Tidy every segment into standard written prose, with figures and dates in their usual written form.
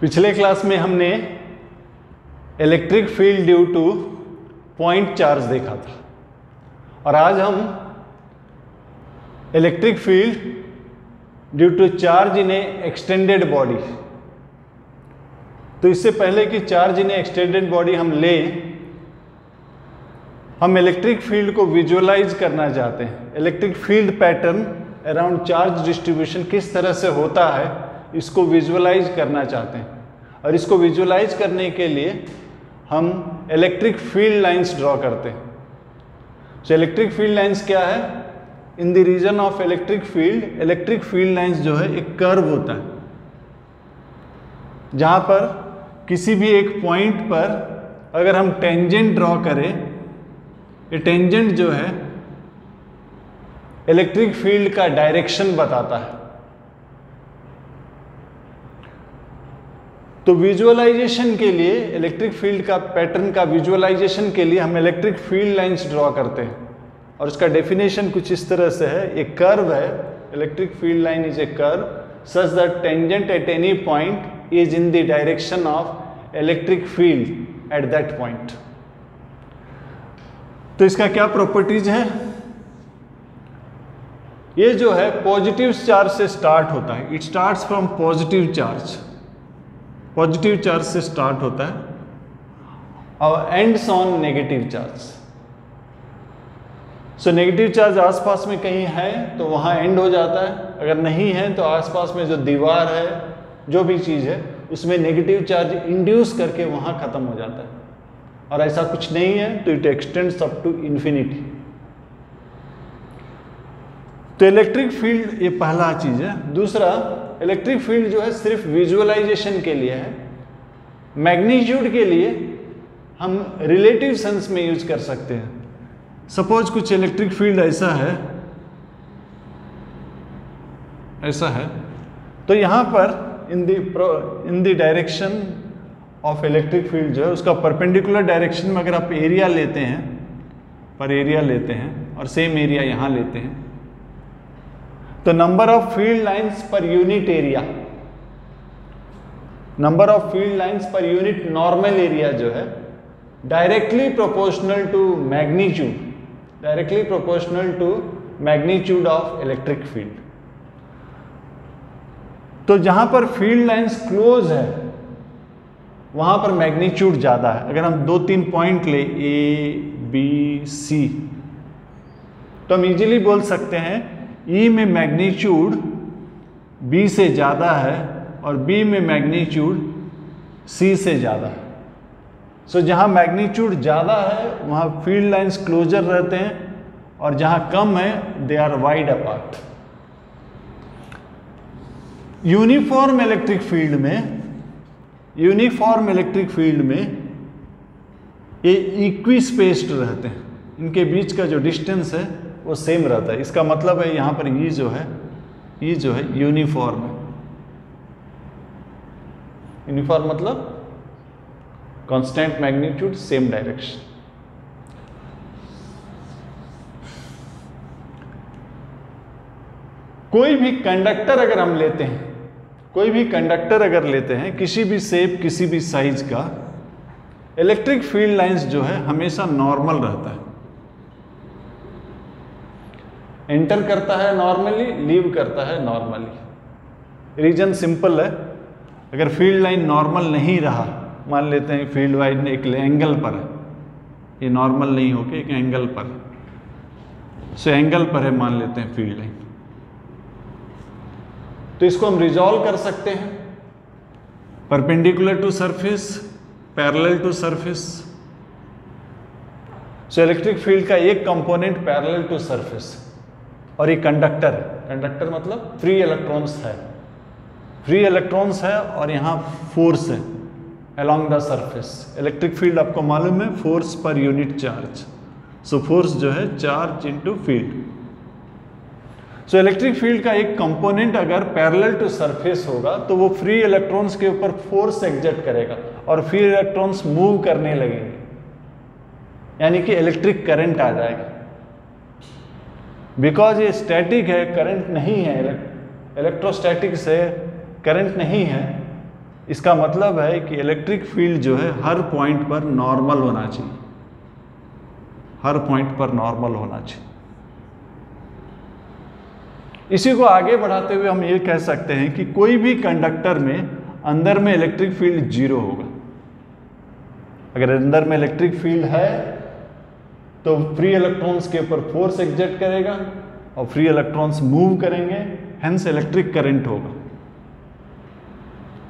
पिछले क्लास में हमने electric field due to point charge देखा था और आज हम electric field due to charge in a extended body. तो इससे पहले कि charge in a extended body हम इलेक्ट्रिक फील्ड को विजुअलाइज करना चाहते हैं। Electric field pattern around charge distribution किस तरह से होता है इसको विजुअलाइज करना चाहते हैं, और इसको विजुअलाइज करने के लिए हम इलेक्ट्रिक फील्ड लाइंस ड्रॉ करते हैं। सो इलेक्ट्रिक फील्ड लाइंस क्या है? In the region of electric field lines जो है एक कर्व होता है जहां पर किसी भी एक पॉइंट पर अगर हम टेंजेंट ड्रॉ करें, ये टेंजेंट जो है इलेक्ट्रिक फील्ड का डायरेक्शन बताता है। तो विजुअलाइजेशन के लिए इलेक्ट्रिक फील्ड का पैटर्न का विजुअलाइजेशन के लिए हम इलेक्ट्रिक फील्ड लाइंस ड्रॉ करते हैं, और इसका डेफिनेशन कुछ इस तरह से है। एक कर्व है, electric field line is a curve such that tangent at any point is in the direction of electric field at that point. तो इसका क्या प्रॉपर्टीज है? ये जो है पॉजिटिव चार्ज से स्टार्ट होता है। It starts from positive charge से स्टार्ट होता है और ends on negative charge. So negative charge आसपास में कहीं है तो वहां एंड हो जाता है, अगर नहीं है तो आसपास में जो दीवार है, जो भी चीज है, उसमें नेगेटिव चार्ज इंड्यूस करके वहां खत्म हो जाता है। और ऐसा कुछ नहीं है तो it extends up to infinity. तो इलेक्ट्रिक फील्ड ये पहला चीज है। दूसरा, इलेक्ट्रिक फील्ड जो है सिर्फ विजुअलाइजेशन के लिए है। मैग्नीट्यूड के लिए हम रिलेटिव सेंस में यूज कर सकते हैं। सपोज कुछ इलेक्ट्रिक फील्ड ऐसा है, तो यहां पर in the direction of electric field जो है उसका परपेंडिकुलर डायरेक्शन में अगर आप एरिया लेते हैं और सेम एरिया यहां लेते हैं, तो number of field lines per unit area, number of field lines per unit normal area जो है directly proportional to magnitude of electric field. तो जहां पर फील्ड लाइंस क्लोज है वहां पर मैग्नीट्यूड ज्यादा है। अगर हम 2-3 पॉइंट ले ए बी सी, तो हम इजीली बोल सकते हैं E में मैग्नीट्यूड B से ज़्यादा है और B में मैग्नीट्यूड C से ज़्यादा है। सो जहाँ मैग्नीट्यूड ज़्यादा है वहाँ फील्ड लाइंस क्लोजर रहते हैं, और जहाँ कम है they are wide apart. Uniform electric field में ये इक्वी स्पेस्ड रहते हैं, इनके बीच का जो डिस्टेंस है वो सेम रहता है। इसका मतलब है यहां पर ये जो है यूनिफॉर्म है। यूनिफॉर्म मतलब कांस्टेंट मैग्नीट्यूड, सेम डायरेक्शन। कोई भी कंडक्टर अगर लेते हैं किसी भी शेप, किसी भी साइज का, इलेक्ट्रिक फील्ड लाइंस जो है हमेशा नॉर्मल रहता है। एंटर करता है नॉर्मली, लीव करता है नॉर्मली। रीजन सिंपल है, अगर फील्ड लाइन नॉर्मल नहीं रहा, मान लेते हैं फील्ड लाइन एक एंगल पर है, ये नॉर्मल नहीं होके एक एंगल पर है, सो एंगल पर है मान लेते हैं फील्ड लाइन, तो इसको हम रिजॉल्व कर सकते हैं perpendicular to surface, parallel to surface. So electric field का एक कंपोनेंट पैरेलल टू सरफेस, और ये कंडक्टर मतलब फ्री इलेक्ट्रॉन्स है और यहाँ फोर्स है along the surface. Electric field आपको मालूम है force per unit charge, so force जो है चार्ज इनटू फील्ड। सो इलेक्ट्रिक फील्ड का एक कंपोनेंट अगर पैरेलल टू सरफेस होगा तो वो फ्री इलेक्ट्रॉन्स के ऊपर फोर्स एक्सर्ट करेगा और फ्री इलेक्ट्रॉन्स मूव करने लगेंगे, यानी कि इलेक्ट्रिक करंट आ जाएगा। बिकॉज ये स्टैटिक है, करंट नहीं है, इलेक्ट्रोस्टैटिक से करंट नहीं है, इसका मतलब है कि इलेक्ट्रिक फील्ड जो है हर पॉइंट पर नॉर्मल होना चाहिए, हर पॉइंट पर नॉर्मल होना चाहिए। इसी को आगे बढ़ाते हुए हम ये कह सकते हैं कि कोई भी कंडक्टर में अंदर में इलेक्ट्रिक फील्ड जीरो होगा। अगर अंदर में इलेक्ट्रिक फील्ड है तो फ्री इलेक्ट्रॉन्स के ऊपर फोर्स एक्सर्ट करेगा और फ्री इलेक्ट्रॉन्स मूव करेंगे, हेंस इलेक्ट्रिक करंट होगा।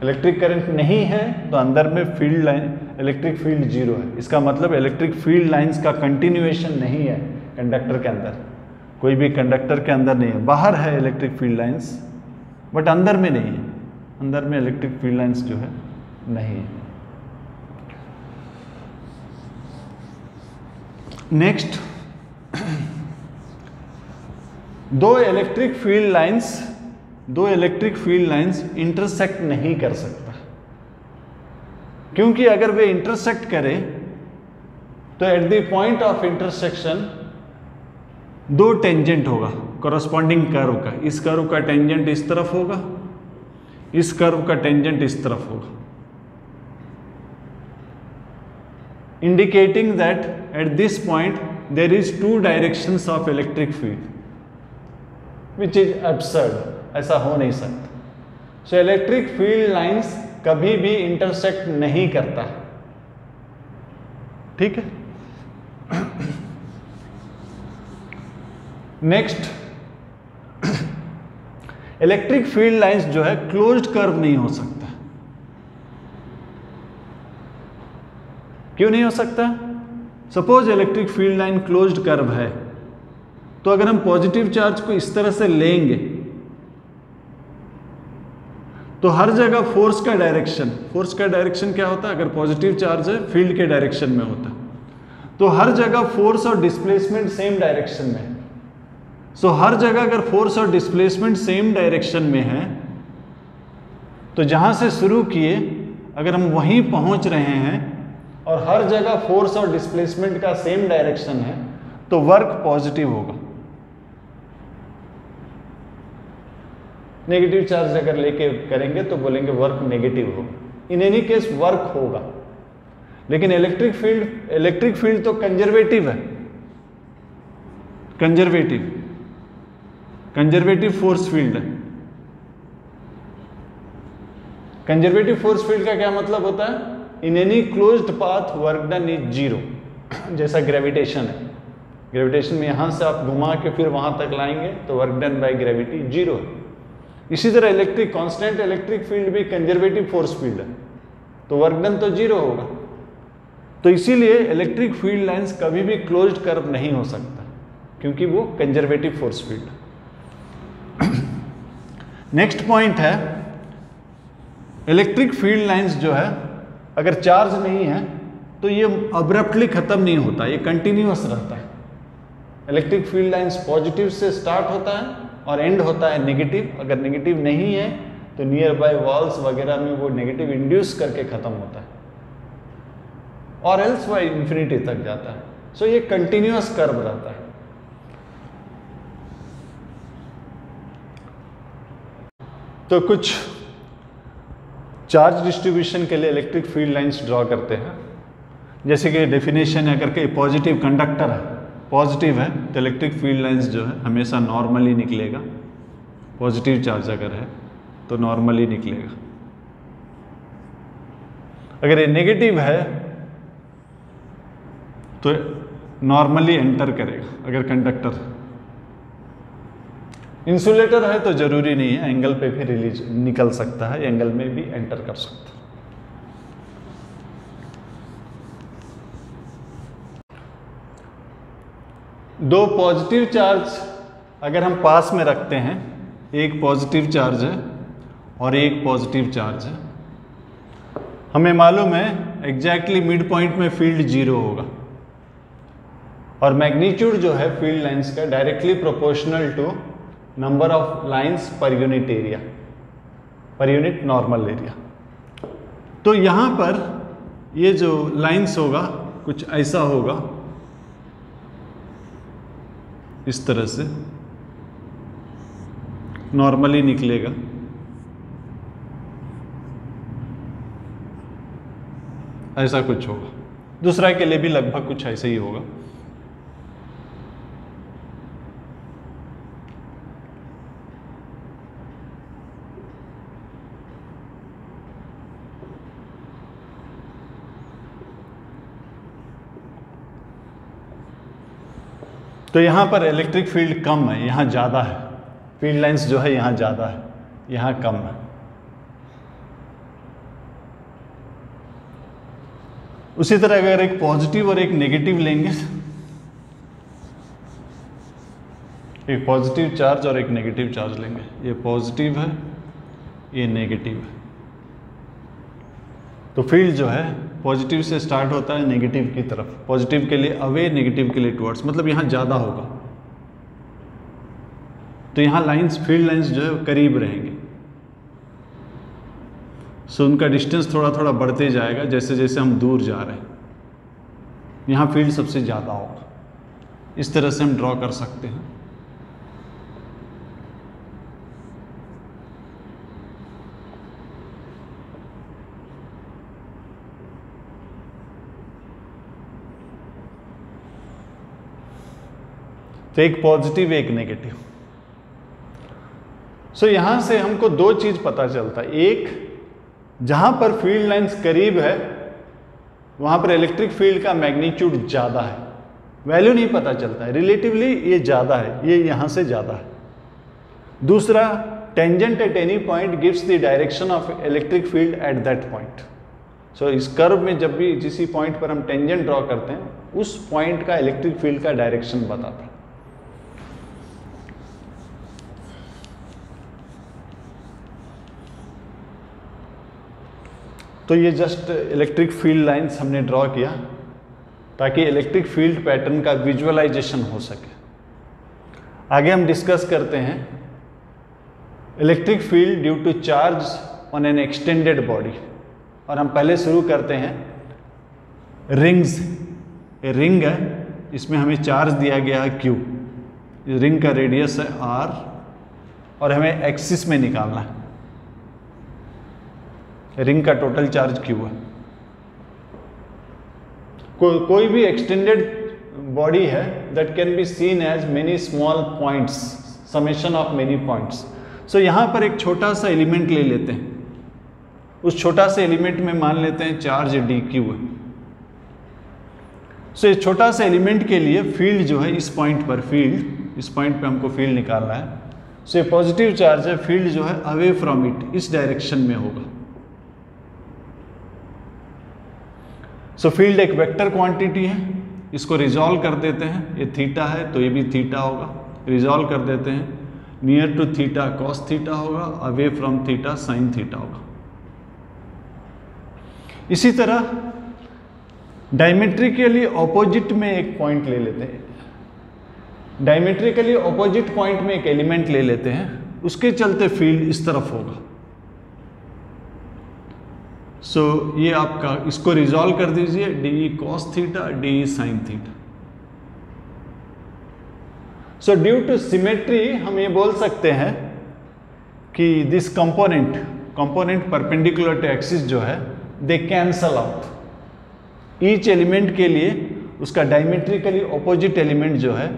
इलेक्ट्रिक करंट नहीं है तो अंदर में field line electric field zero है। इसका मतलब इलेक्ट्रिक फील्ड लाइंस का कंटिन्यूएशन नहीं है कंडक्टर के अंदर, कोई भी कंडक्टर के अंदर नहीं है। बाहर है इलेक्ट्रिक फील्ड लाइंस बट अंदर में नहीं है, अंदर में इलेक्ट्रिक फील्ड लाइंस जो है नहीं है। नेक्स्ट, दो इलेक्ट्रिक फील्ड लाइंस इंटरसेक्ट नहीं कर सकता, क्योंकि अगर वे इंटरसेक्ट करें तो at the point of intersection दो टेंजेंट होगा कॉरस्पॉन्डिंग कर्व का। इस कर्व का टेंजेंट इस तरफ होगा, इस कर्व का टेंजेंट इस तरफ होगा, indicating that at this point there is two directions of electric field, which is absurd. ऐसा हो नहीं सकता। So electric field lines कभी भी intersect नहीं करता, ठीक है। नेक्स्ट, इलेक्ट्रिक फील्ड लाइंस जो है क्लोज्ड कर्व नहीं हो सकता। क्यों नहीं हो सकता? Suppose electric field line closed curve है तो अगर हम पॉजिटिव चार्ज को इस तरह से लेंगे तो हर जगह फोर्स का डायरेक्शन क्या होता है? अगर पॉजिटिव चार्ज है फील्ड के डायरेक्शन में होता है तो हर जगह फोर्स और डिस्प्लेसमेंट सेम डायरेक्शन में है। सो हर जगह अगर फोर्स और डिस्प्लेसमेंट सेम डायरेक्शन में है तो जहां से शुरू किए अगर हम वहीं पहुंच रहे हैं और हर जगह फोर्स और डिस्प्लेसमेंट का सेम डायरेक्शन है तो वर्क पॉजिटिव होगा। नेगेटिव चार्ज अगर लेके करेंगे तो बोलेंगे वर्क नेगेटिव होगा। इन एनी केस वर्क होगा, लेकिन इलेक्ट्रिक फील्ड तो कंजर्वेटिव है, कंजर्वेटिव फोर्स फील्ड है। कंजर्वेटिव फोर्स फील्ड का क्या मतलब होता है? In any closed path work done is zero. जैसा ग्रेविटेशन है, ग्रेविटेशन में यहां से आप घुमा के फिर वहां तक लाएंगे तो work done by gravity zero है। इसी तरह कांस्टेंट इलेक्ट्रिक फील्ड भी कंजर्वेटिव फोर्स फील्ड है तो वर्क डन तो जीरो होगा। तो इसीलिए इलेक्ट्रिक फील्ड लाइंस कभी भी क्लोज्ड कर्व नहीं हो सकता, क्योंकि वो कंजर्वेटिव फोर्स फील्ड है। नेक्स्ट पॉइंट है, इलेक्ट्रिक फील्ड लाइंस जो है अगर चार्ज नहीं है तो ये अब्रप्टली खत्म नहीं होता, ये कंटिन्यूअस रहता है। इलेक्ट्रिक फील्ड लाइंस पॉजिटिव से स्टार्ट होता है और एंड होता है नेगेटिव। अगर नेगेटिव नहीं है तो नियर बाय वॉल्स वगैरह में वो नेगेटिव इंड्यूस करके खत्म होता है और एल्स वह इंफिनिटी तक जाता है। सो ये कंटिन्यूअस कर्व रहता है। तो कुछ चार्ज डिस्ट्रीब्यूशन के लिए इलेक्ट्रिक फील्ड लाइंस ड्रॉ करते हैं। जैसे कि डेफिनेशन है करके पॉजिटिव कंडक्टर है, पॉजिटिव है तो इलेक्ट्रिक फील्ड लाइंस जो है हमेशा नॉर्मली निकलेगा। पॉजिटिव चार्ज अगर है तो नॉर्मली निकलेगा। अगर ये नेगेटिव है तो नॉर्मली एंटर करेगा। अगर कंडक्टर इंसुलेटर है तो जरूरी नहीं है, एंगल पे भी रिलीज निकल सकता है, एंगल में भी एंटर कर सकता है। दो पॉजिटिव चार्ज अगर हम पास में रखते हैं, एक पॉजिटिव चार्ज है और एक पॉजिटिव चार्ज है, हमें मालूम है एग्जैक्टली मिड पॉइंट में फील्ड जीरो होगा और मैग्नीट्यूड जो है फील्ड लाइंस का directly proportional to number of lines per unit area, per unit normal area. तो यहां पर ये जो लाइंस होगा कुछ ऐसा होगा, इस तरह से नॉर्मली निकलेगा ऐसा कुछ होगा। दूसरा के लिए भी लगभग कुछ ऐसे ही होगा। तो यहां पर इलेक्ट्रिक फील्ड कम है, यहां ज्यादा है। फील्ड लाइंस जो है यहां ज्यादा है, यहां कम है। उसी तरह अगर एक पॉजिटिव और एक नेगेटिव लेंगे, एक पॉजिटिव चार्ज और एक नेगेटिव चार्ज लेंगे, ये पॉजिटिव है, ये नेगेटिव है, तो फील्ड जो है पॉजिटिव से स्टार्ट होता है नेगेटिव की तरफ, पॉजिटिव के लिए अवे, नेगेटिव के लिए टुवर्ड्स, मतलब यहां ज्यादा होगा। तो यहां लाइंस, फील्ड लाइंस जो है करीब रहेंगे, सो उनका डिस्टेंस थोड़ा थोड़ा बढ़ते जाएगा जैसे जैसे हम दूर जा रहे हैं। यहां फील्ड सबसे ज्यादा होगा। इस तरह से हम ड्रॉ कर सकते हैं। तो एक पॉजिटिव एक नेगेटिव। सो यहां से हमको दो चीज पता चलता है। एक, जहां पर फील्ड लाइंस करीब है वहां पर इलेक्ट्रिक फील्ड का मैग्नीट्यूड ज्यादा है, वैल्यू नहीं पता चलता है, रिलेटिवली ये ज्यादा है, ये यहां से ज्यादा है। दूसरा, tangent at any point gives the direction of electric field at that point. So इस कर्व में जब भी जिस पॉइंट पर हम टेंजेंट ड्रॉ करते हैं उस पॉइंट का इलेक्ट्रिक फील्ड का डायरेक्शन बताता है। तो ये जस्ट इलेक्ट्रिक फील्ड लाइंस हमने ड्रॉ किया ताकि इलेक्ट्रिक फील्ड पैटर्न का विजुअलाइजेशन हो सके। आगे हम डिस्कस करते हैं electric field due to charge on an extended body. और हम पहले शुरू करते हैं रिंग्स। ये रिंग है, इसमें हमें चार्ज दिया गया है Q, रिंग का रेडियस है R और हमें एक्सिस में निकालना है। रिंग का टोटल चार्ज Q है। कोई भी एक्सटेंडेड बॉडी है that can be seen as many small points, summation of many points. So यहां पर एक छोटा सा एलिमेंट ले लेते हैं, उस छोटा से एलिमेंट में मान लेते हैं चार्ज dQ है। सो इस छोटा सा एलिमेंट के लिए फील्ड जो है इस पॉइंट पर, फील्ड इस पॉइंट पे हमको फील्ड निकालना है। सो ये पॉजिटिव चार्ज है, फील्ड जो है अवे फ्रॉम इट, इस डायरेक्शन में होगा। सो फील्ड एक वेक्टर क्वांटिटी है, इसको रिजॉल्व कर देते हैं। ये थीटा है तो ये भी थीटा होगा, रिजॉल्व कर देते हैं। Near to theta cos theta होगा, away from theta sine theta होगा। इसी तरह डायमेट्रिकली ऑपोजिट में एक पॉइंट ले लेते हैं, डायमेट्रिकली ऑपोजिट पॉइंट में एक एलिमेंट ले लेते हैं, उसके चलते फील्ड इस तरफ होगा। सो ये आपका, इसको रिजॉल्व कर दीजिए, D cos theta D sine theta. So due to symmetry हम ये बोल सकते हैं कि this component perpendicular to axis जो है they cancel out. Each element के लिए उसका डायमेट्रिकली ऑपोजिट एलिमेंट जो है,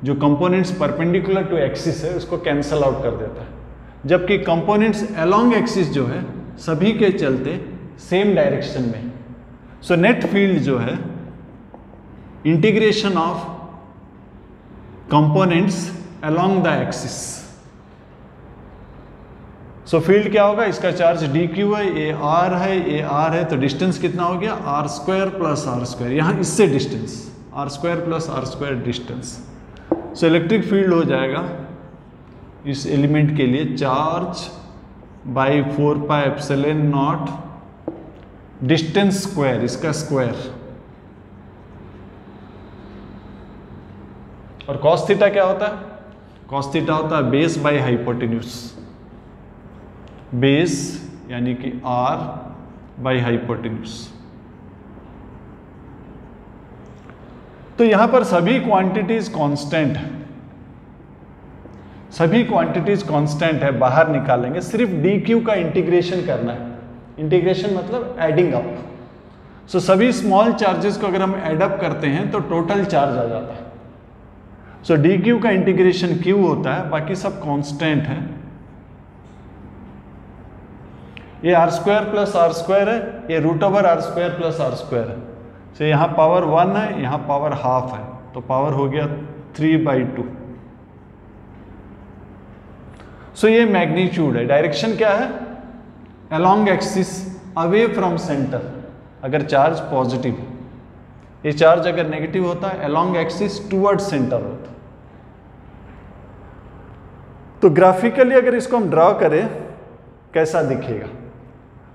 जो कंपोनेंट्स परपेंडिकुलर टू एक्सिस है, उसको कैंसल आउट कर देता है। जबकि कंपोनेंट्स अलोंग एक्सिस जो है सभी के चलते सेम डायरेक्शन में। सो नेट फील्ड जो है integration of components along the axis. So field क्या होगा, इसका चार्ज dQ है, ये R है, ये R है, तो डिस्टेंस कितना हो गया, r² + r²। यहां इससे डिस्टेंस r² + r² डिस्टेंस। सो इलेक्ट्रिक फील्ड हो जाएगा इस एलिमेंट के लिए चार्ज बाई 4πε0 डिस्टेंस स्क्वायर, इसका स्क्वायर। और कॉस थीटा क्या होता है, कॉस थीटा होता है बेस बाई हाइपोटेन्यूज। बेस यानी कि R बाई हाइपोटेन्यूज। तो यहां पर सभी क्वांटिटीज कांस्टेंट है, सभी क्वांटिटीज कांस्टेंट है, बाहर निकालेंगे। सिर्फ dQ का इंटीग्रेशन करना है। इंटीग्रेशन मतलब एडिंग अप। सो सभी स्मॉल चार्जेस को अगर हम एडअप करते हैं तो टोटल चार्ज आ जाता है। सो डी क्यू का इंटीग्रेशन क्यू होता है, बाकी सब कांस्टेंट है। ये R square plus R square है, ये root over R square plus R square है। सो यहाँ पावर 1 है, यहाँ पावर हाफ है, तो पावर हो गया 3/2। सो ये मैग्नीट्यूड है। डायरेक्शन क्या है? Along axis, away from centre. अगर चार्ज पॉजिटिव है, ये चार्ज अगर नेगेटिव होता है अलोंग एक्सिस टुवर्ड सेंटर होता है। तो ग्राफिकली अगर इसको हम ड्रॉ करें कैसा दिखेगा,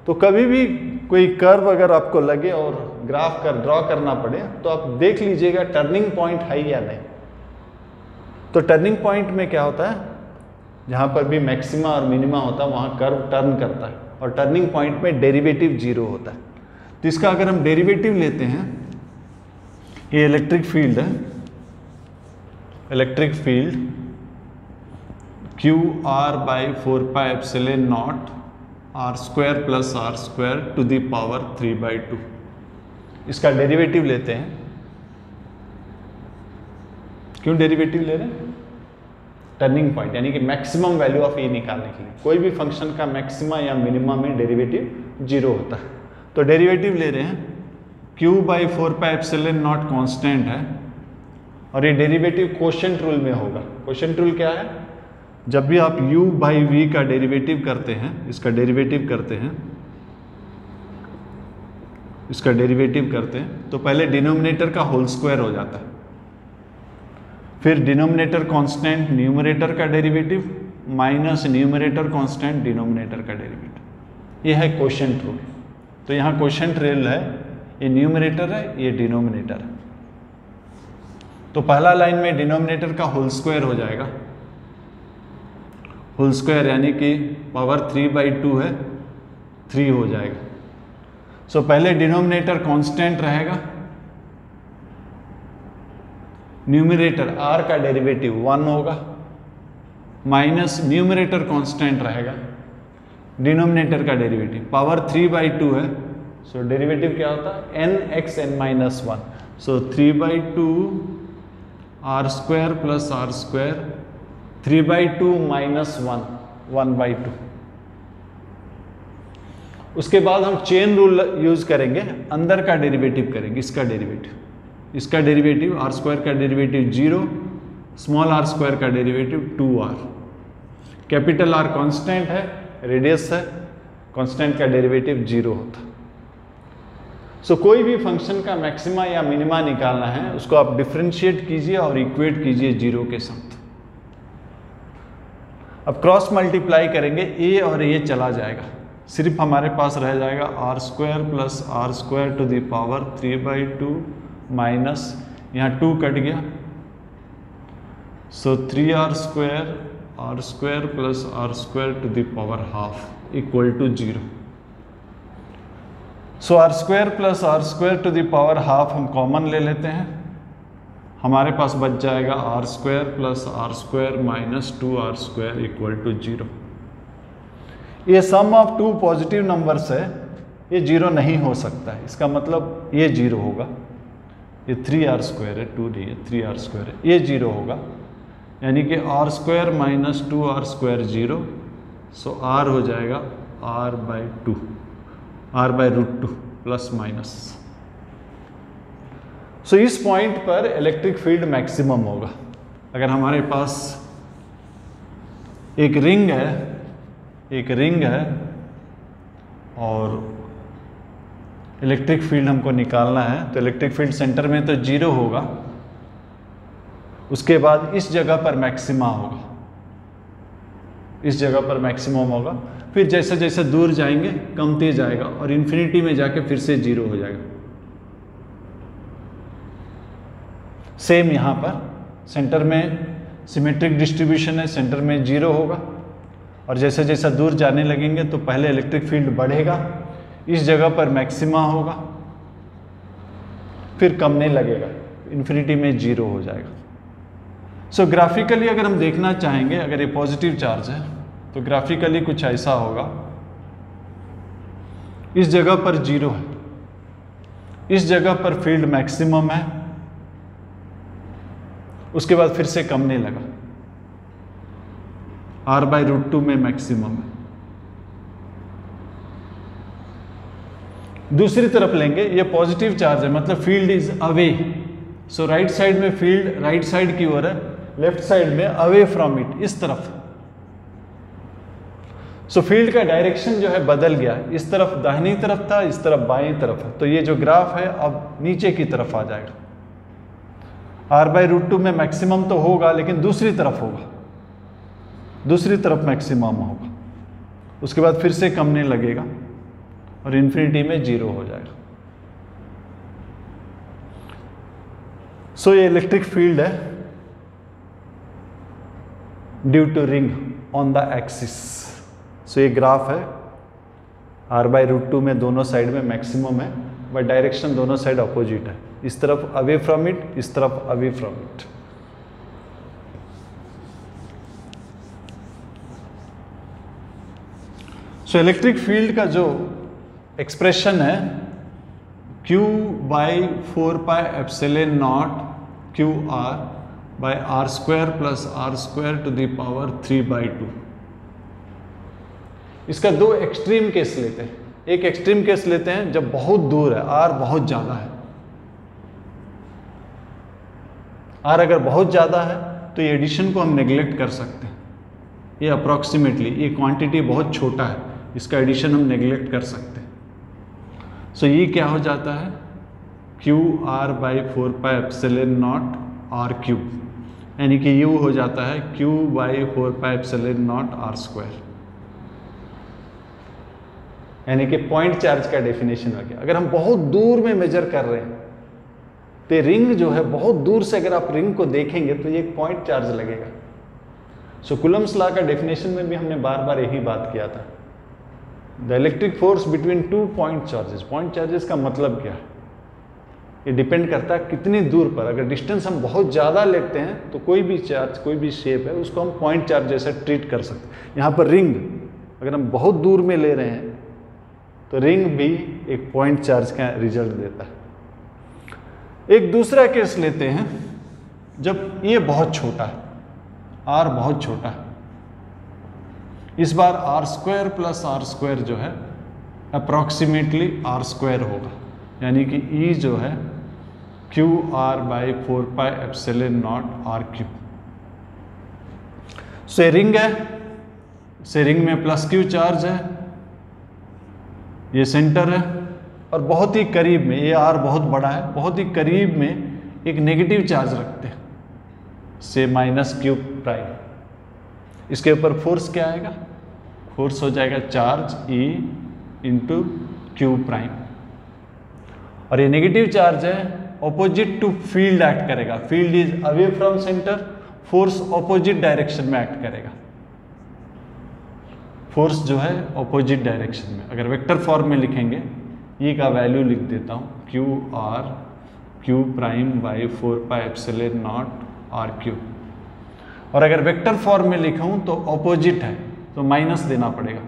तो कभी भी कोई कर्व अगर आपको लगे और ग्राफ कर ड्रॉ करना पड़े तो आप देख लीजिएगा टर्निंग पॉइंट है या नहीं। तो टर्निंग पॉइंट में क्या होता है, जहाँ पर भी मैक्सिमा और मिनिमा होता है वहाँ कर्व टर्न करता है, और टर्निंग पॉइंट में डेरिवेटिव 0 होता है। तो इसका अगर हम डेरिवेटिव लेते हैं, ये इलेक्ट्रिक फील्ड है, electric field QR/4πε0 R square plus R square to the power 3/2। इसका डेरिवेटिव लेते हैं। क्यों डेरिवेटिव ले रहे हैं? टर्निंग पॉइंट यानी कि मैक्सिमम वैल्यू ऑफ ए निकालने के लिए। कोई भी फंक्शन का मैक्सिमा या मिनिमा में डेरिवेटिव 0 होता है। तो डेरिवेटिव ले रहे हैं, Q/4πε0 कांस्टेंट है, और ये डेरिवेटिव क्वोशिएंट रूल में होगा। क्वोशिएंट रूल क्या है? जब भी आप u/v का डेरिवेटिव करते हैं, इसका डेरिवेटिव करते हैं, इसका डेरिवेटिव करते हैं, तो पहले डिनोमिनेटर का होल स्क्वायर हो जाता है, फिर डिनोमिनेटर कांस्टेंट न्यूमरेटर का derivative minus numerator constant denominator का डेरिवेटिव। ये है क्वोशिएंट रूल। तो यहाँ क्वोशिएंट रूल है, ये न्यूमरेटर है, ये डिनोमिनेटर है। तो पहला लाइन में डिनोमिनेटर का होल स्क्वायर हो जाएगा, होल स्क्वायर यानी कि पावर 3/2 है, 3 हो जाएगा। सो पहले डिनोमिनेटर कांस्टेंट रहेगा, न्यूमरेटर r का डेरिवेटिव 1 होगा, माइनस न्यूमरेटर कांस्टेंट रहेगा, डिनोमिनेटर का डेरिवेटिव पावर 3/2 है। सो डेरिवेटिव क्या होता है? nxn-1। So 3/2 R square plus R square, 3/2 minus 1, 1/2। उसके बाद हम चेन रूल यूज करेंगे, अंदर का डेरिवेटिव करेंगे, इसका डेरिवेटिव आर स्क्वायर का डेरिवेटिव 0, स्मॉल आर स्क्वायर का derivative 2r। Capital R constant है, रेडियस है, कांस्टेंट का डेरिवेटिव 0 होता। सो कोई भी फंक्शन का मैक्सिमा या मिनिमा निकालना है, उसको आप डिफरेंशिएट कीजिए और इक्वेट कीजिए 0 के साथ। अब क्रॉस मल्टीप्लाई करेंगे, a और a चला जाएगा, सिर्फ हमारे पास रह जाएगा R square plus R square to the power 3/2 minus, यहाँ 2 कट गया, so 3r square plus R square to the power half equal to 0। So R square plus R square to the power half हम common ले लेते हैं, हमारे पास बच जाएगा R square plus R square minus 2r square equal to 0। ये सम of 2 positive numbers है, ये 0 नहीं हो सकता है, इसका मतलब ये 0 होगा। ये 3r स्क्वायर है, 2 नहीं है, 3r स्क्वायर है, ये 0 होगा, यानी कि R square minus 2r square 0। So r हो जाएगा r/2, r/√2 प्लस माइनस। सो इस पॉइंट पर इलेक्ट्रिक फील्ड मैक्सिमम होगा। अगर हमारे पास एक रिंग है और इलेक्ट्रिक फील्ड हमको निकालना है, तो इलेक्ट्रिक फील्ड सेंटर में तो 0 होगा, उसके बाद इस जगह पर मैक्सिमा होगा, इस जगह पर मैक्सिमम होगा, फिर जैसे जैसे दूर जाएंगे कमते जाएगा और इन्फिनिटी में जाके फिर से 0 हो जाएगा। सेम यहाँ पर सेंटर में सिमेट्रिक डिस्ट्रीब्यूशन है, सेंटर में 0 होगा, और जैसे जैसा दूर जाने लगेंगे तो पहले इलेक्ट्रिक फील्ड बढ़ेगा, इस जगह पर मैक्सिमा होगा, फिर कमने लगेगा, इन्फिनिटी में 0 हो जाएगा। सो ग्राफिकली अगर हम देखना चाहेंगे, अगर ये पॉजिटिव चार्ज है तो ग्राफिकली कुछ ऐसा होगा, इस जगह पर 0 है इस जगह पर फील्ड मैक्सिमम है, उसके बाद फिर से कमने लगा, r/√2 में मैक्सिमम है। दूसरी तरफ लेंगे, ये पॉजिटिव चार्ज है, मतलब field is away, so right side में फील्ड राइट साइड की ओर है, लेफ्ट साइड में अवे फ्रॉम इट, इस तरफ। सो फील्ड का डायरेक्शन जो है बदल गया, इस तरफ दाहिनी तरफ था, इस तरफ बाईं तरफ है, तो ये जो ग्राफ है अब नीचे की तरफ आ जाएगा। r/√2 में मैक्सिमम तो होगा, लेकिन दूसरी तरफ होगा, दूसरी तरफ मैक्सिमम होगा, उसके बाद फिर से कमने लगेगा और इन्फिनिटी में 0 हो जाएगा। सो ये इलेक्ट्रिक फील्ड है due to ring on the axis. So ये ग्राफ है, r/√2 में दोनों साइड में मैक्सिमम है, बट डायरेक्शन दोनों साइड अपोजिट है, इस तरफ अवे फ्रॉम इट, इस तरफ away from it. So electric field का जो एक्सप्रेशन है Q/4πε0 QR/r² + r² ⁵ 3/2। इसका दो एक्सट्रीम केस लेते हैं। एक एक्सट्रीम केस लेते हैं जब बहुत दूर है, r बहुत ज़्यादा है, r अगर बहुत ज़्यादा है तो ये एडिशन को हम नेग्लेक्ट कर सकते हैं, ये अप्रॉक्सीमेटली, ये क्वांटिटी बहुत छोटा है, इसका एडिशन हम नेग्लेक्ट कर सकते हैं। सो ये क्या हो जाता है, QR/4πε0 r³, यानी कि U हो जाता है Q/4πε0 r², यानी कि पॉइंट चार्ज का डेफिनेशन हो गया। अगर हम बहुत दूर में मेजर कर रहे हैं तो रिंग जो है बहुत दूर से, अगर आप रिंग को देखेंगे तो ये एक पॉइंट चार्ज लगेगा। सो कुलम्स लॉ का डेफिनेशन में भी हमने बार बार यही बात किया था, the electric force between 2 point charges. Point charges का मतलब क्या है, ये डिपेंड करता है कितनी दूर पर। अगर डिस्टेंस हम बहुत ज़्यादा लेते हैं तो कोई भी चार्ज, कोई भी शेप है, उसको हम पॉइंट चार्ज जैसे ट्रीट कर सकते हैं। यहाँ पर रिंग अगर हम बहुत दूर में ले रहे हैं तो रिंग भी एक पॉइंट चार्ज का रिजल्ट देता है। एक दूसरा केस लेते हैं जब ये बहुत छोटा है, r बहुत छोटा है, इस बार r² + r² जो है अप्रॉक्सीमेटली r² होगा, यानी कि E जो है QR/4πε0 r³। से रिंग है, से रिंग में +q चार्ज है, ये सेंटर है, और बहुत ही करीब में, ये r बहुत बड़ा है, बहुत ही करीब में एक नेगेटिव चार्ज रखते हैं, से -q'। इसके ऊपर फोर्स क्या आएगा, फोर्स हो जाएगा चार्ज E × q', और ये नेगेटिव चार्ज है, ऑपोजिट टू फील्ड एक्ट करेगा। Field is away from centre, force opposite direction में एक्ट करेगा। फोर्स जो है ऑपोजिट डायरेक्शन में, अगर वेक्टर फॉर्म में लिखेंगे, E का वैल्यू लिख देता हूँ QR/4πε0 r³, और अगर वेक्टर फॉर्म में लिखूँ तो ऑपोजिट है तो माइनस देना पड़ेगा।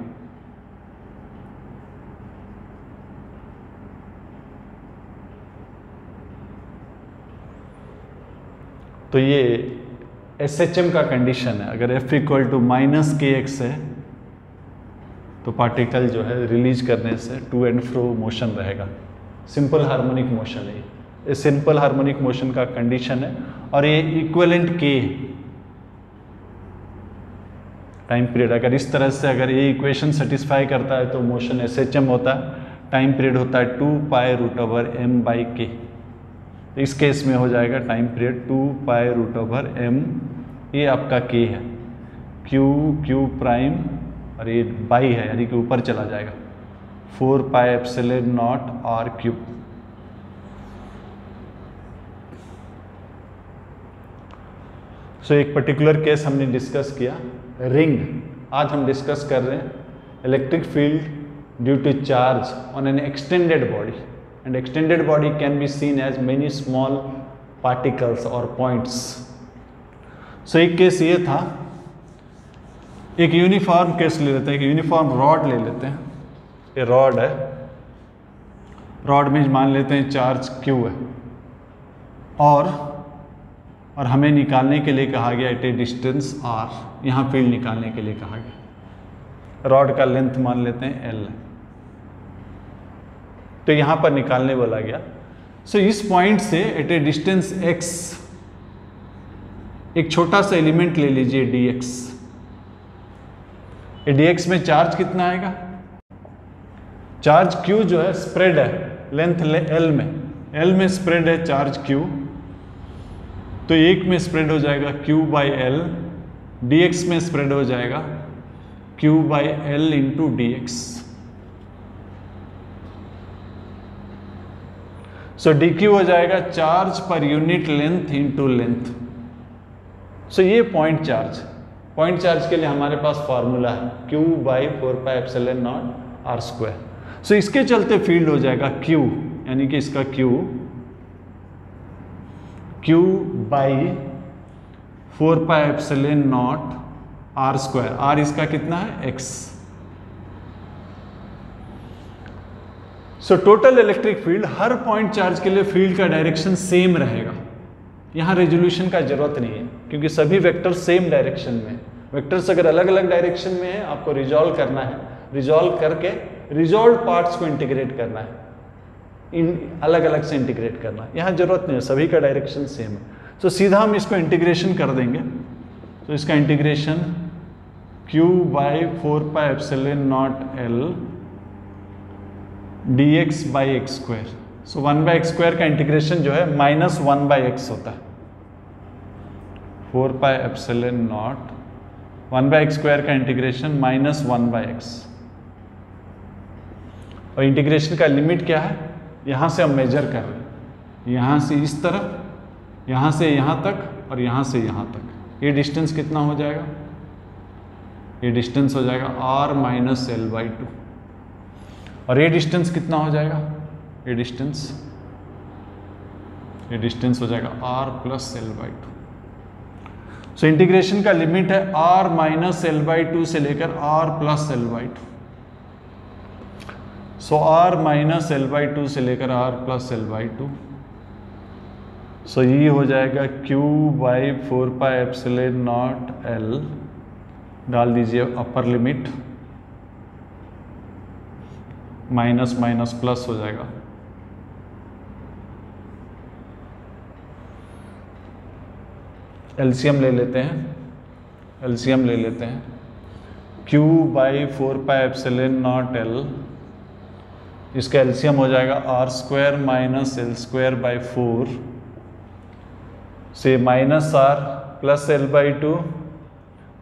तो ये SHM का कंडीशन है। अगर F = -kx है तो पार्टिकल जो है रिलीज करने से टू एंड फ्रो मोशन रहेगा, सिंपल हार्मोनिक मोशन है। ये सिंपल हार्मोनिक मोशन का कंडीशन है, और ये इक्विवेलेंट k टाइम पीरियड, अगर इस तरह से अगर ये इक्वेशन सेटिस्फाई करता है तो मोशन SHM होता है। टाइम पीरियड होता है 2π√m/k, इस केस में हो जाएगा टाइम पीरियड 2π√m, ये आपका k है, q' और ये बाई है, यानी कि ऊपर चला जाएगा, 4πε0 r³। सो एक पर्टिकुलर केस हमने डिस्कस किया, रिंग। आज हम डिस्कस कर रहे हैं electric field due to charge on an extended body, and extended body can be seen as many small particles और पॉइंट्स। सो एक केस ये था, एक यूनिफॉर्म केस ले लेते हैं, एक यूनिफॉर्म रॉड ले लेते हैं। ये रॉड है, रॉड में मान लेते हैं चार्ज Q है, और हमें निकालने के लिए कहा गया एट ए डिस्टेंस R, यहाँ फील्ड निकालने के लिए कहा गया। रॉड का लेंथ मान लेते हैं L, तो यहाँ पर निकालने बोला गया। सो इस पॉइंट से एट ए डिस्टेंस x एक छोटा सा एलिमेंट ले लीजिए dx। dx में चार्ज कितना आएगा? चार्ज Q जो है स्प्रेड है लेंथ L में स्प्रेड है चार्ज Q, तो एक में स्प्रेड हो जाएगा Q बाई L, dx में स्प्रेड हो जाएगा Q by L into dx। So dq हो जाएगा चार्ज पर unit length into length. So ये पॉइंट चार्ज के लिए हमारे पास फॉर्मूला है Q by 4πε0 r square. So इसके चलते फील्ड हो जाएगा Q, यानी कि इसका Q by 4πε0 r square. r इसका कितना है? x। So total electric field, हर पॉइंट चार्ज के लिए फील्ड का डायरेक्शन सेम रहेगा। यहाँ रेजोल्यूशन का जरूरत नहीं है क्योंकि सभी वेक्टर सेम डायरेक्शन में। वेक्टर्स अगर अलग अलग डायरेक्शन में है, आपको रिजॉल्व करना है, रिजॉल्व करके रिजॉल्व पार्ट्स को इंटीग्रेट करना है, इन अलग अलग से इंटीग्रेट करना है। यहाँ जरूरत नहीं है, सभी का डायरेक्शन सेम है। तो सीधा हम इसको इंटीग्रेशन कर देंगे। तो इसका integration Q by 4πε0 L dx by X square. So 1 by X square का इंटीग्रेशन जो है -1 बाई एक्स होता है। 4πε0 1 बाई एक्स स्क्वायर का इंटीग्रेशन -1 बाई एक्स। और इंटीग्रेशन का लिमिट क्या है? यहाँ से हम मेजर कर रहे हैं, यहाँ से इस तरफ, यहाँ से यहाँ तक और यहाँ से यहाँ तक। ये डिस्टेंस कितना हो जाएगा? ये डिस्टेंस हो जाएगा r माइनस L बाई 2। और ये डिस्टेंस कितना हो जाएगा? ये डिस्टेंस हो जाएगा r plus L by 2। So integration का लिमिट है r माइनस L बाई 2 से लेकर r plus L by 2। So r minus L by 2 से लेकर r प्लस L बाई 2। सो ये हो जाएगा Q बाई 4πε0 L, डाल दीजिए upper limit, minus minus plus हो जाएगा। एलसीएम ले लेते हैं, Q बाई 4πε0 L, इसका एलसीएम हो जाएगा r square minus L square by 4 से minus r plus L by 2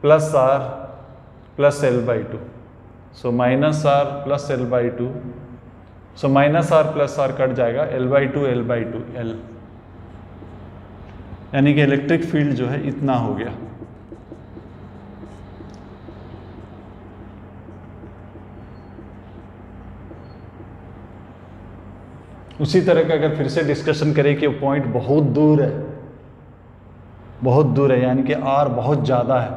plus r plus L by 2। So minus r plus L by 2, so minus r plus r cut जाएगा, L by 2 L by 2 L, यानी कि electric field जो है इतना हो गया। उसी तरह का अगर फिर से डिस्कशन करें कि पॉइंट बहुत दूर है, यानी कि r बहुत ज़्यादा है,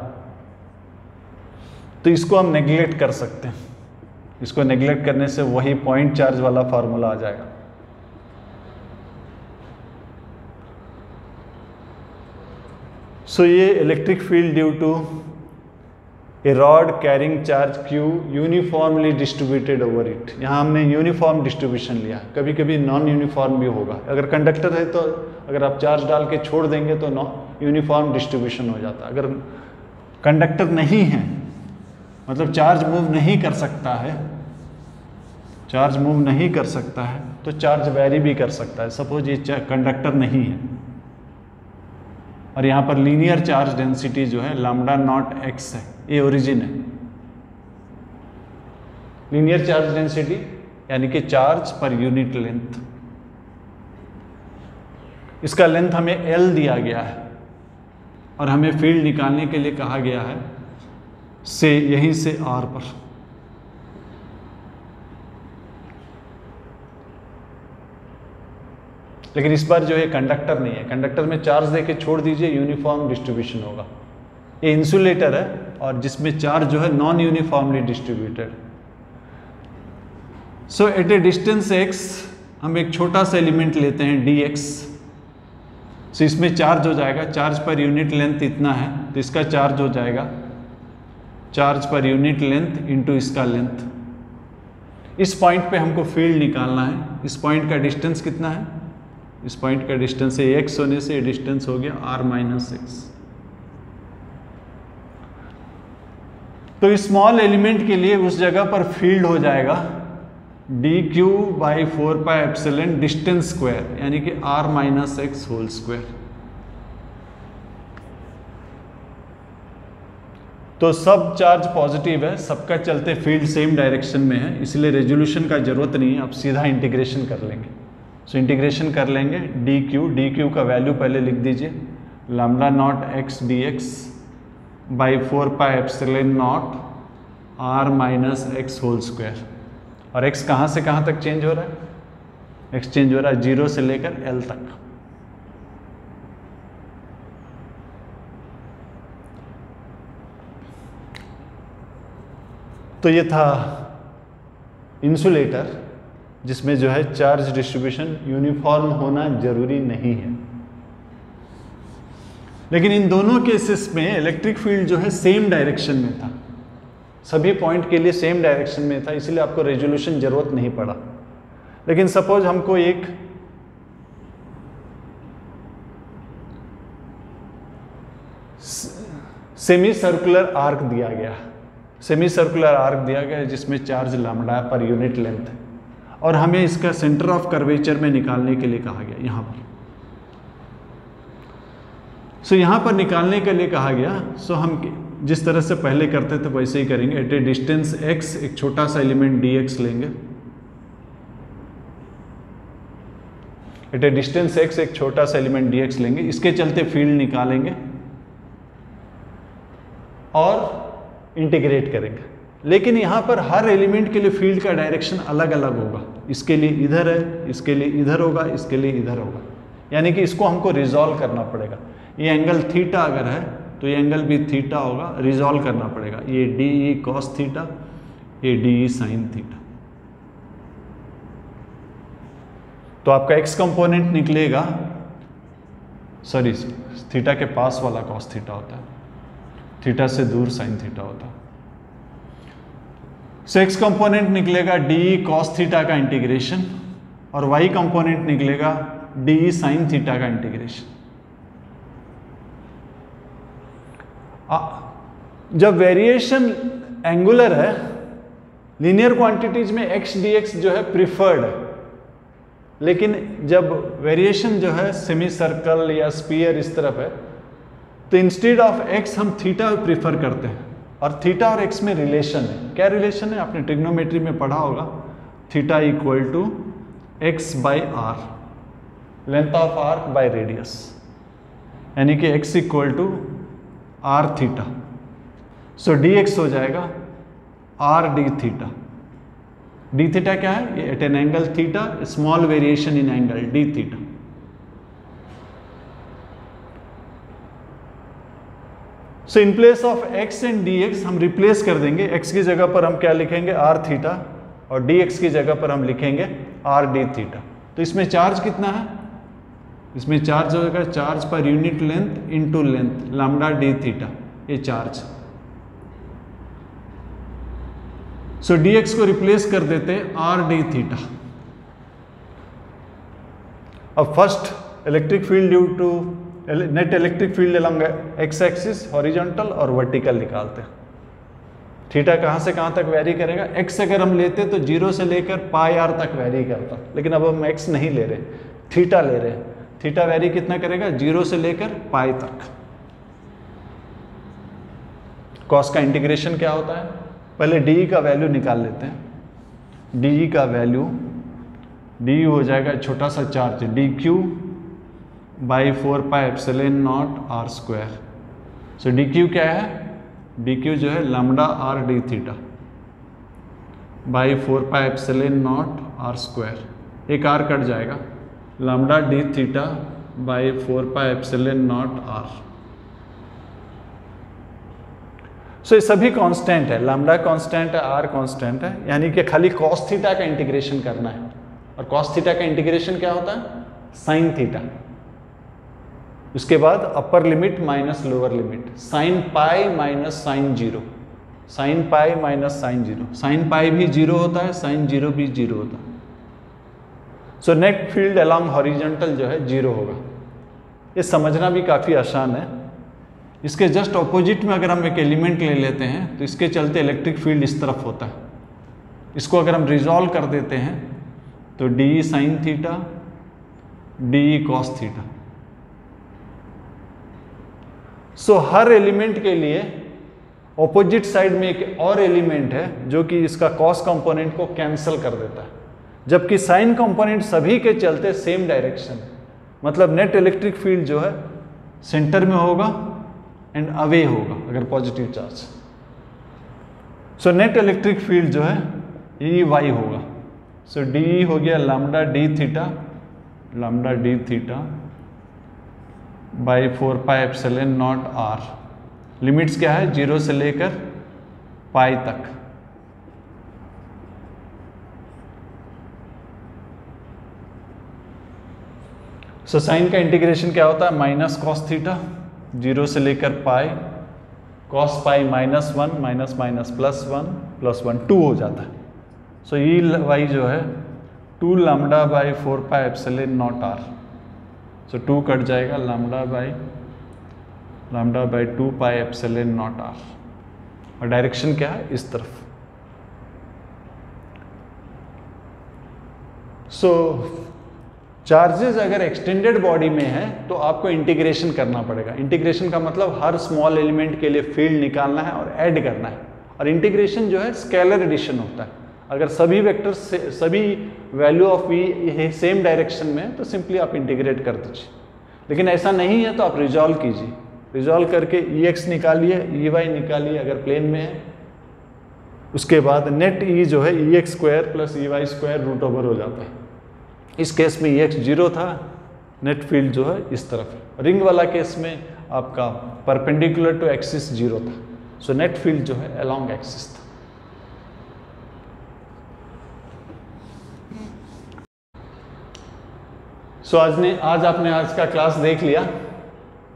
तो इसको हम नेग्लेक्ट कर सकते हैं। इसको नेग्लेक्ट करने से वही पॉइंट चार्ज वाला फार्मूला आ जाएगा। सो ये electric field due to a rod carrying charge Q uniformly distributed over it. यहाँ हमने यूनिफॉर्म डिस्ट्रीब्यूशन लिया, कभी कभी नॉन यूनिफॉर्म भी होगा। अगर कंडक्टर है तो अगर आप चार्ज डाल के छोड़ देंगे तो नॉन यूनिफॉर्म डिस्ट्रीब्यूशन हो जाता है। अगर कंडक्टर नहीं है, मतलब चार्ज मूव नहीं कर सकता है, तो चार्ज वेरी भी कर सकता है। सपोज ये कंडक्टर नहीं है और यहाँ पर लीनियर चार्ज डेंसिटी जो है लैम्डा नॉट x है, ये ओरिजिन है। लीनियर चार्ज डेंसिटी यानी कि चार्ज पर यूनिट लेंथ, इसका लेंथ हमें L दिया गया है और हमें फील्ड निकालने के लिए कहा गया है से यहीं से R पर। लेकिन इस बार जो है कंडक्टर नहीं है, कंडक्टर में चार्ज देके छोड़ दीजिए, यूनिफॉर्म डिस्ट्रीब्यूशन होगा। ये इंसुलेटर है और जिसमें चार्ज जो है non uniformly distributed. So at a distance x हम एक छोटा सा एलिमेंट लेते हैं dx, सो इसमें चार्ज हो जाएगा, चार्ज पर यूनिट लेंथ इतना है तो इसका चार्ज हो जाएगा चार्ज पर यूनिट लेंथ इंटू इसका लेंथ। इस पॉइंट पे हमको फील्ड निकालना है। इस पॉइंट का डिस्टेंस कितना है? इस पॉइंट का डिस्टेंस है x होने से डिस्टेंस हो गया r माइनस एक्स। तो स्मॉल एलिमेंट के लिए उस जगह पर फील्ड हो जाएगा dq by 4 pi epsilon distance square, यानी कि r minus X whole square. तो सब चार्ज पॉजिटिव है, सबका चलते फील्ड सेम डायरेक्शन में है, इसलिए रेजोल्यूशन का जरूरत नहीं है, आप सीधा इंटीग्रेशन कर लेंगे। सो इंटीग्रेशन कर लेंगे dq का वैल्यू पहले लिख दीजिए, lambda not x dx by 4 pi epsilon not r minus X whole square. और x कहाँ से कहाँ तक चेंज हो रहा है? x चेंज हो रहा है 0 से लेकर l तक। तो ये था इंसुलेटर, जिसमें जो है चार्ज डिस्ट्रीब्यूशन यूनिफॉर्म होना जरूरी नहीं है। लेकिन इन दोनों केसेस में इलेक्ट्रिक फील्ड जो है सेम डायरेक्शन में था, सभी पॉइंट के लिए सेम डायरेक्शन में था, इसलिए आपको रेजोल्यूशन जरूरत नहीं पड़ा। लेकिन सपोज हमको एक सेमी सर्कुलर आर्क दिया गया, सेमी सर्कुलर आर्क दिया गया जिसमें चार्ज लैम्डा पर यूनिट लेंथ है, और हमें इसका सेंटर ऑफ कर्वेचर में निकालने के लिए कहा गया यहाँ पर। सो यहाँ पर निकालने के लिए कहा गया, सो हम जिस तरह से पहले करते थे वैसे ही करेंगे। एट ए डिस्टेंस x एक छोटा सा एलिमेंट dx लेंगे, एट ए डिस्टेंस x एक छोटा सा एलिमेंट dx लेंगे, इसके चलते फील्ड निकालेंगे और इंटीग्रेट करेंगे। लेकिन यहाँ पर हर एलिमेंट के लिए फील्ड का डायरेक्शन अलग अलग होगा, इसके लिए इधर है, इसके लिए इधर होगा, इसके लिए इधर होगा, यानी कि इसको हमको रिजॉल्व करना पड़ेगा। ये एंगल थीटा अगर है तो ये एंगल भी थीटा होगा, रिजॉल्व करना पड़ेगा। ये डी कॉस थीटा, ये डी साइन थीटा। तो आपका x कंपोनेंट निकलेगा, सॉरी थीटा के पास वाला कॉस थीटा होता है, थीटा से दूर साइन थीटा होता है। सो x कंपोनेंट निकलेगा डी कॉस थीटा का इंटीग्रेशन, और y कंपोनेंट निकलेगा डी साइन थीटा का इंटीग्रेशन। जब वेरिएशन एंगुलर है, लीनियर क्वांटिटीज में x dx जो है प्रिफर्ड है, लेकिन जब वेरिएशन जो है सेमी सर्कल या स्फीयर इस तरफ है, तो इंस्टेड ऑफ x हम थीटा प्रिफर करते हैं। और थीटा और x में रिलेशन है। क्या रिलेशन है? आपने ट्रिग्नोमेट्री में पढ़ा होगा, theta equal to x by R, length of arc by radius, यानी कि x equal to R theta. So dx हो जाएगा R D theta. D theta क्या है? ये at an angle theta, small variation in angle D theta. So in place of x and dx हम replace कर देंगे। x की जगह पर हम क्या लिखेंगे? आर थीटा, और dx की जगह पर हम लिखेंगे आर डी थीटा। तो इसमें चार्ज कितना है? इसमें चार्ज होगा चार्ज पर unit length into length, lambda D theta, ये चार्ज। सो dx को रिप्लेस कर देते आर डी थीटा। अब first electric field due to net electric field along X axis horizontal और वर्टिकल निकालते हैं। थीटा कहाँ से कहाँ तक वेरी करेगा? x अगर हम लेते तो 0 से लेकर पाई आर तक वेरी करता, लेकिन अब हम x नहीं ले रहे, थीटा ले रहे हैं। थीटा वेरी कितना करेगा? 0 से लेकर पाई तक। कॉस का इंटीग्रेशन क्या होता है? पहले डी का वैल्यू निकाल लेते हैं। डी का वैल्यू, डी हो जाएगा छोटा सा charge D Q by 4 pi epsilon not R square. So D Q क्या है? डी क्यू जो है lambda R D theta by 4 pi epsilon not R square. एक आर कट जाएगा, lambda D theta by 4 pi epsilon not R. So ये सभी constant है, lambda constant है, आर कांस्टेंट है, यानी कि खाली कॉस थीटा का इंटीग्रेशन करना है और कॉस थीटा का इंटीग्रेशन क्या होता है? Sine theta. उसके बाद upper limit minus lower limit, sine pi minus sine zero, sine pi minus sine zero, sine pi भी जीरो होता है, साइन जीरो भी जीरो होता है। So net field along horizontal जो है जीरो होगा। ये समझना भी काफ़ी आसान है। इसके जस्ट ऑपोजिट में अगर हम एक एलिमेंट ले लेते हैं तो इसके चलते इलेक्ट्रिक फील्ड इस तरफ होता है। इसको अगर हम रिजॉल्व कर देते हैं तो D sine theta, D cos theta. So हर एलिमेंट के लिए ऑपोजिट साइड में एक और एलिमेंट है जो कि इसका कॉस कंपोनेंट को कैंसिल कर देता है, जबकि साइन कंपोनेंट सभी के चलते सेम डायरेक्शन, मतलब नेट इलेक्ट्रिक फील्ड जो है सेंटर में होगा एंड अवे होगा अगर positive charge. So net electric field जो है ई वाई होगा। सो डी हो गया lambda D theta, lambda D theta by 4 pi epsilon not R. Limits क्या है? 0 से लेकर पाई तक। सो साइन का इंटीग्रेशन क्या होता है? माइनस कॉस थीटा, 0 से लेकर pi, cos pi minus 1 minus minus plus 1 plus 1 2 हो जाता है। सो ई वाई जो है 2 lambda by 4 pi epsilon not R. So 2 cut जाएगा, lambda by 2 pi epsilon not R. और डायरेक्शन क्या है? इस तरफ। सो चार्जेस अगर एक्सटेंडेड बॉडी में है तो आपको इंटीग्रेशन करना पड़ेगा। इंटीग्रेशन का मतलब हर स्मॉल एलिमेंट के लिए फील्ड निकालना है और ऐड करना है। और इंटीग्रेशन जो है स्केलर एडिशन होता है। अगर सभी वेक्टर्स सभी value of v same direction में है तो सिंपली आप इंटीग्रेट कर दीजिए। लेकिन ऐसा नहीं है तो आप रिजॉल्व कीजिए। रिजॉल्व करके ई एक्स निकालिए, ई वाई निकालिए अगर प्लेन में है। उसके बाद नेट ई जो है E X square plus E Y square root over हो जाता है। इस केस में ई एक्स जीरो था, नेट फील्ड जो है इस तरफ है। रिंग वाला केस में आपका परपेंडिकुलर टू एक्सिस जीरो था। सो नेट फील्ड जो है अलोंग एक्सिस था। सो आज आपने आज का क्लास देख लिया।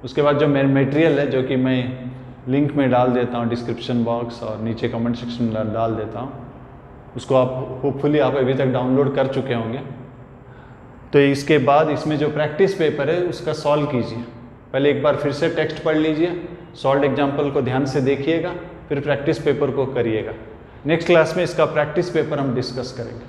उसके बाद जो मेरा मटेरियल है जो कि मैं लिंक में डाल देता हूँ डिस्क्रिप्शन बॉक्स और नीचे कमेंट सेक्शन में डाल देता हूँ, उसको आप होपफुली आप अभी तक डाउनलोड कर चुके होंगे। तो इसके बाद इसमें जो प्रैक्टिस पेपर है उसका सॉल्व कीजिए। पहले एक बार फिर से टेक्स्ट पढ़ लीजिए, सॉल्व एग्जाम्पल को ध्यान से देखिएगा, फिर प्रैक्टिस पेपर को करिएगा। नेक्स्ट क्लास में इसका प्रैक्टिस पेपर हम डिस्कस करेंगे।